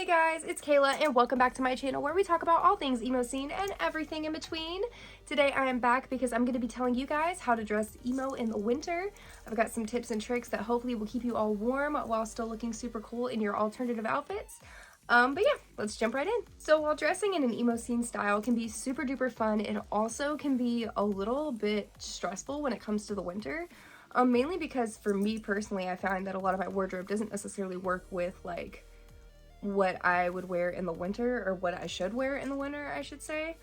guys, it's Kayla and welcome back to my channel where we talk about all things emo scene and everything in between. Today I am back because I'm going to be telling you guys how to dress emo in the winter. I've got some tips and tricks that hopefully will keep you all warm while still looking super cool in your alternative outfits. But yeah, let's jump right in. So while dressing in an emo scene style can be super duper fun, it also can be a little bit stressful when it comes to the winter. Mainly because for me personally, I find that a lot of my wardrobe doesn't necessarily work with like what I would wear in the winter, or what I should wear in the winter, I should say.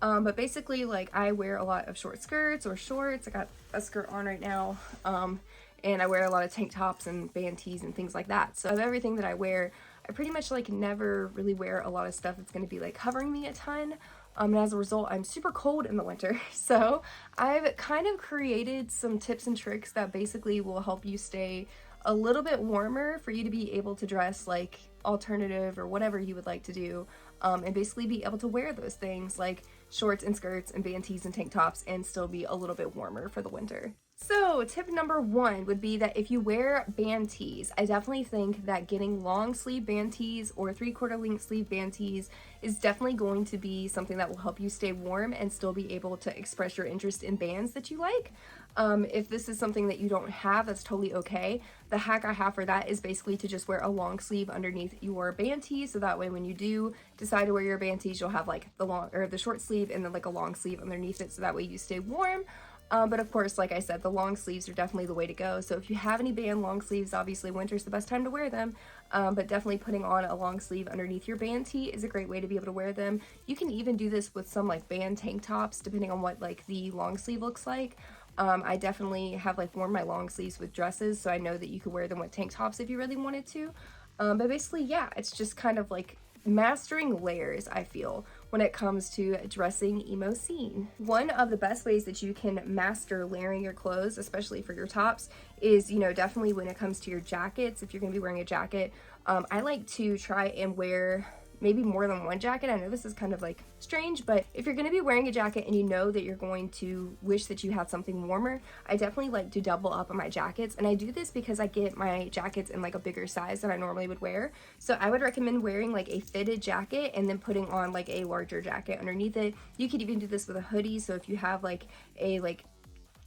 But basically, like, I wear a lot of short skirts or shorts. I got a skirt on right now, and I wear a lot of tank tops and band tees and things like that. So of everything that I wear, I pretty much like never really wear a lot of stuff that's going to be like covering me a ton. And as a result, I'm super cold in the winter. So I've kind of created some tips and tricks that basically will help you stay a little bit warmer for you to be able to dress like alternative or whatever you would like to do, and basically be able to wear those things like shorts and skirts and band tees and tank tops and still be a little bit warmer for the winter. So tip number one would be that if you wear band tees, I definitely think that getting long sleeve band tees or 3/4 length sleeve band tees is definitely going to be something that will help you stay warm and still be able to express your interest in bands that you like. If this is something that you don't have, that's totally okay. The hack I have for that is basically to just wear a long sleeve underneath your band tee, so that way when you do decide to wear your band tees, you'll have like the short sleeve and then like a long sleeve underneath it, so that way you stay warm. But of course, like I said, the long sleeves are definitely the way to go. So if you have any band long sleeves, obviously winter's the best time to wear them. But definitely putting on a long sleeve underneath your band tee is a great way to be able to wear them. You can even do this with some like band tank tops, depending on what like the long sleeve looks like. I definitely have like worn my long sleeves with dresses, so I know that you could wear them with tank tops if you really wanted to. But basically, yeah, it's just kind of like mastering layers, I feel, when it comes to dressing emo scene. One of the best ways that you can master layering your clothes, especially for your tops, is, definitely when it comes to your jackets. If you're going to be wearing a jacket, I like to try and wear maybe more than one jacket. I know this is kind of like strange, but if you're going to be wearing a jacket and you know that you're going to wish that you had something warmer, I definitely like to double up on my jackets. And I do this because I get my jackets in like a bigger size than I normally would wear. So I would recommend wearing like a fitted jacket and then putting on like a larger jacket underneath it. You could even do this with a hoodie. So if you have like a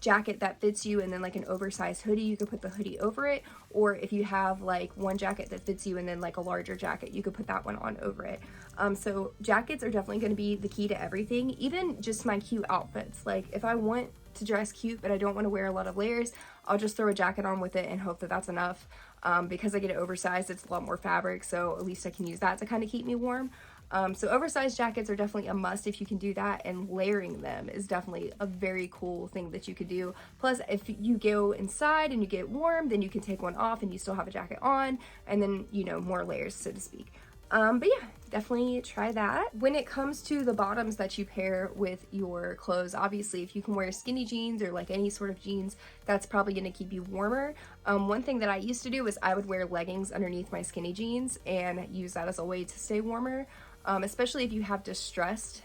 jacket that fits you and then like an oversized hoodie, you could put the hoodie over it. Or if you have like one jacket that fits you and then like a larger jacket, you could put that one on over it. So jackets are definitely going to be the key to everything, even just my cute outfits. Like if I want to dress cute but I don't want to wear a lot of layers, I'll just throw a jacket on with it and hope that that's enough. Because I get it oversized, it's a lot more fabric, so at least I can use that to kind of keep me warm. So oversized jackets are definitely a must if you can do that, and layering them is definitely a very cool thing that you could do. Plus, if you go inside and you get warm, then you can take one off and you still have a jacket on, and then, more layers, so to speak. But yeah, definitely try that. When it comes to the bottoms that you pair with your clothes, obviously if you can wear skinny jeans or like any sort of jeans, that's probably going to keep you warmer. One thing that I used to do is I would wear leggings underneath my skinny jeans and use that as a way to stay warmer. Especially if you have distressed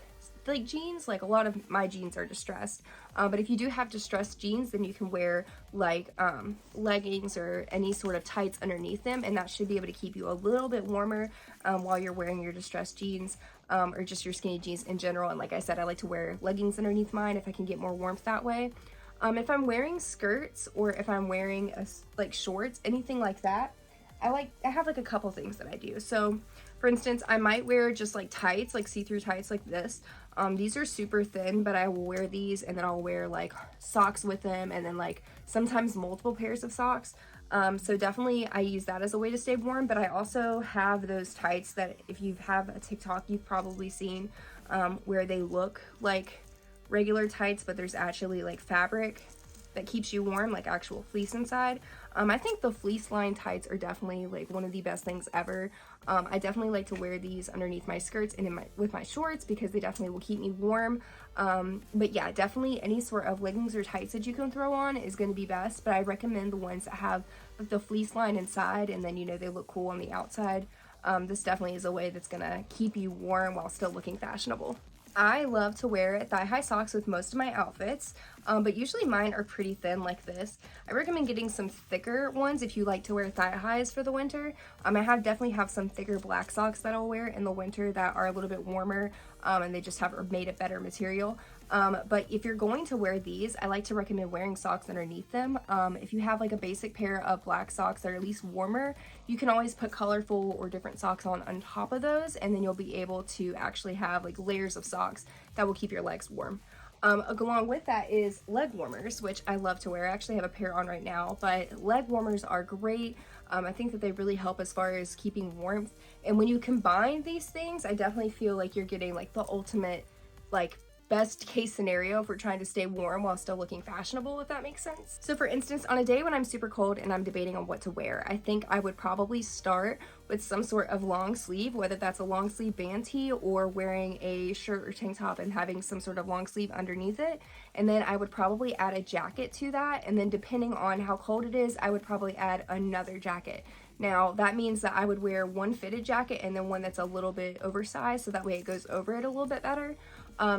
like jeans. Like a lot of my jeans are distressed, but if you do have distressed jeans, then you can wear like leggings or any sort of tights underneath them, and that should be able to keep you a little bit warmer while you're wearing your distressed jeans, or just your skinny jeans in general. And like I said, I like to wear leggings underneath mine if I can get more warmth that way. If I'm wearing skirts or if I'm wearing like shorts, anything like that, I have like a couple things that I do. So for instance, I might wear just like tights, like see-through tights like this. These are super thin, but I will wear these and then I'll wear like socks with them, and then like sometimes multiple pairs of socks. So definitely I use that as a way to stay warm, but I also have those tights that if you have a TikTok, you've probably seen, where they look like regular tights, but there's actually like fabric that keeps you warm, like actual fleece inside. I think the fleece line tights are definitely like one of the best things ever. I definitely like to wear these underneath my skirts and with my shorts because they definitely will keep me warm. But yeah, definitely any sort of leggings or tights that you can throw on is going to be best, but I recommend the ones that have the fleece line inside and then they look cool on the outside. This definitely is a way that's going to keep you warm while still looking fashionable. I love to wear thigh-high socks with most of my outfits, but usually mine are pretty thin like this. I recommend getting some thicker ones if you like to wear thigh-highs for the winter. I definitely have some thicker black socks that I'll wear in the winter that are a little bit warmer, and they just have made a better material. But if you're going to wear these, I like to recommend wearing socks underneath them. If you have like a basic pair of black socks that are at least warmer, you can always put colorful or different socks on top of those, and then you'll be able to actually have like layers of socks that will keep your legs warm. Along with that is leg warmers, which I love to wear. I actually have a pair on right now, but leg warmers are great. I think that they really help as far as keeping warmth. And when you combine these things, I definitely feel like you're getting like the ultimate, like, best case scenario if we're trying to stay warm while still looking fashionable, if that makes sense. So for instance, on a day when I'm super cold and I'm debating on what to wear, I think I would probably start with some sort of long sleeve, whether that's a long sleeve band tee or wearing a shirt or tank top and having some sort of long sleeve underneath it. And then I would probably add a jacket to that. And then depending on how cold it is, I would probably add another jacket. Now that means that I would wear one fitted jacket and then one that's a little bit oversized, so that way it goes over it a little bit better.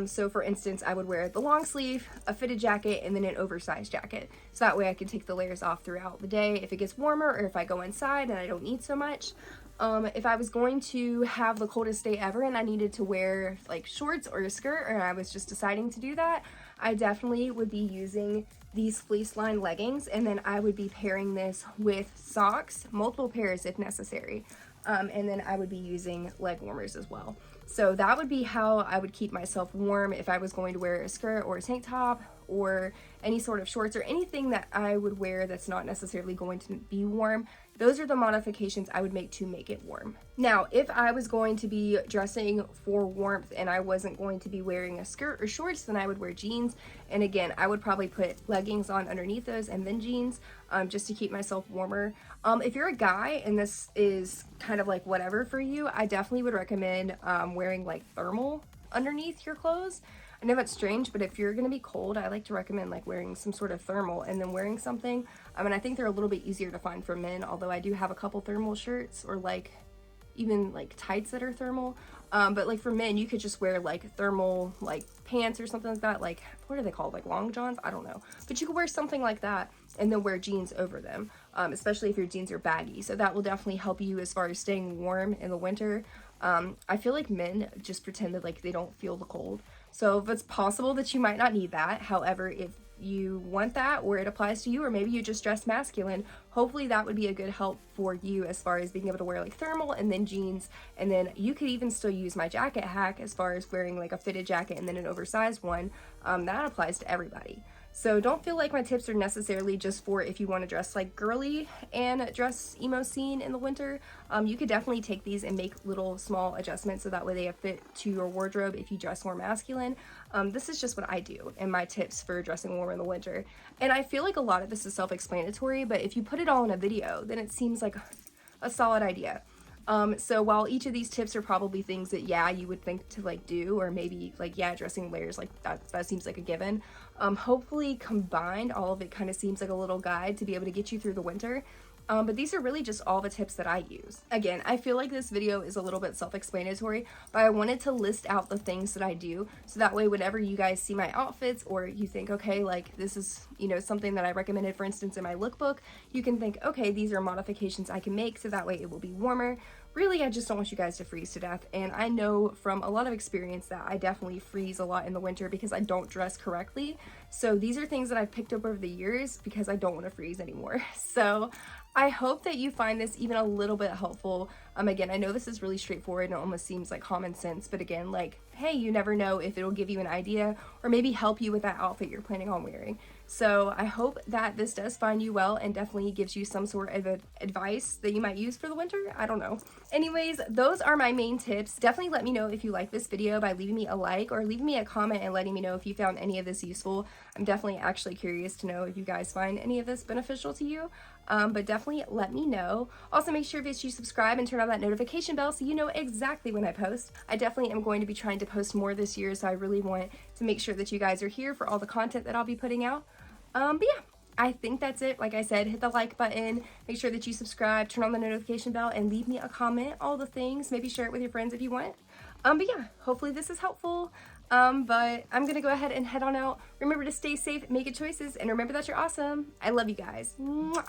So for instance, I would wear the long sleeve, a fitted jacket, and then an oversized jacket. So that way I can take the layers off throughout the day if it gets warmer or if I go inside and I don't need so much. If I was going to have the coldest day ever and I needed to wear like shorts or a skirt, or I was just deciding to do that, I definitely would be using these fleece lined leggings, and then I would be pairing this with socks, multiple pairs if necessary. And then I would be using leg warmers as well. So that would be how I would keep myself warm if I was going to wear a skirt or a tank top or any sort of shorts or anything that I would wear that's not necessarily going to be warm. Those are the modifications I would make to make it warm. Now, if I was going to be dressing for warmth and I wasn't going to be wearing a skirt or shorts, then I would wear jeans. And again, I would probably put leggings on underneath those and then jeans, just to keep myself warmer. If you're a guy and this is kind of like whatever for you, I definitely would recommend wearing like thermal underneath your clothes. I know that's strange, but if you're gonna be cold, I like to recommend like wearing some sort of thermal and then wearing something. And I think they're a little bit easier to find for men, although I do have a couple thermal shirts or like even like tights that are thermal. But like for men, you could just wear like thermal like pants or something like that. Like, what are they called? Like long johns? I don't know. But you could wear something like that and then wear jeans over them, especially if your jeans are baggy. So that will definitely help you as far as staying warm in the winter. I feel like men just pretend that like they don't feel the cold. So if it's possible that you might not need that. However, if you want that or it applies to you, or maybe you just dress masculine, hopefully that would be a good help for you as far as being able to wear like thermal and then jeans. And then you could even still use my jacket hack as far as wearing like a fitted jacket and then an oversized one. That applies to everybody. So don't feel like my tips are necessarily just for if you want to dress like girly and dress emo scene in the winter. You could definitely take these and make little small adjustments so that way they fit to your wardrobe if you dress more masculine. This is just what I do and my tips for dressing warm in the winter. And I feel like a lot of this is self-explanatory, but if you put it all in a video, then it seems like a solid idea. So while each of these tips are probably things that, yeah, you would think to like do, or maybe like, yeah, dressing layers, like that seems like a given. Hopefully combined, all of it kind of seems like a little guide to be able to get you through the winter. But these are really just all the tips that I use. Again, I feel like this video is a little bit self-explanatory, but I wanted to list out the things that I do, so that way whenever you guys see my outfits or you think, okay, like this is, you know, something that I recommended, for instance, in my lookbook, you can think, okay, these are modifications I can make so that way it will be warmer. Really, I just don't want you guys to freeze to death, and I know from a lot of experience that I definitely freeze a lot in the winter because I don't dress correctly. So these are things that I've picked up over the years because I don't want to freeze anymore. So I hope that you find this even a little bit helpful. Again, I know this is really straightforward and it almost seems like common sense, but again, like, hey, you never know if it'll give you an idea or maybe help you with that outfit you're planning on wearing. So I hope that this does find you well and definitely gives you some sort of advice that you might use for the winter. I don't know. Anyways, those are my main tips. Definitely let me know if you like this video by leaving me a like or leaving me a comment and letting me know if you found any of this useful. I'm definitely actually curious to know if you guys find any of this beneficial to you. But definitely let me know. Also, make sure that you subscribe and turn on that notification bell so you know exactly when I post. I definitely am going to be trying to post more this year, so I really want to make sure that you guys are here for all the content that I'll be putting out. But yeah, I think that's it. Like I said, hit the like button, make sure that you subscribe, turn on the notification bell, and leave me a comment, all the things. Maybe share it with your friends if you want. But yeah, hopefully this is helpful. But I'm gonna go ahead and head on out. Remember to stay safe, make good choices, and remember that you're awesome. I love you guys. Mwah.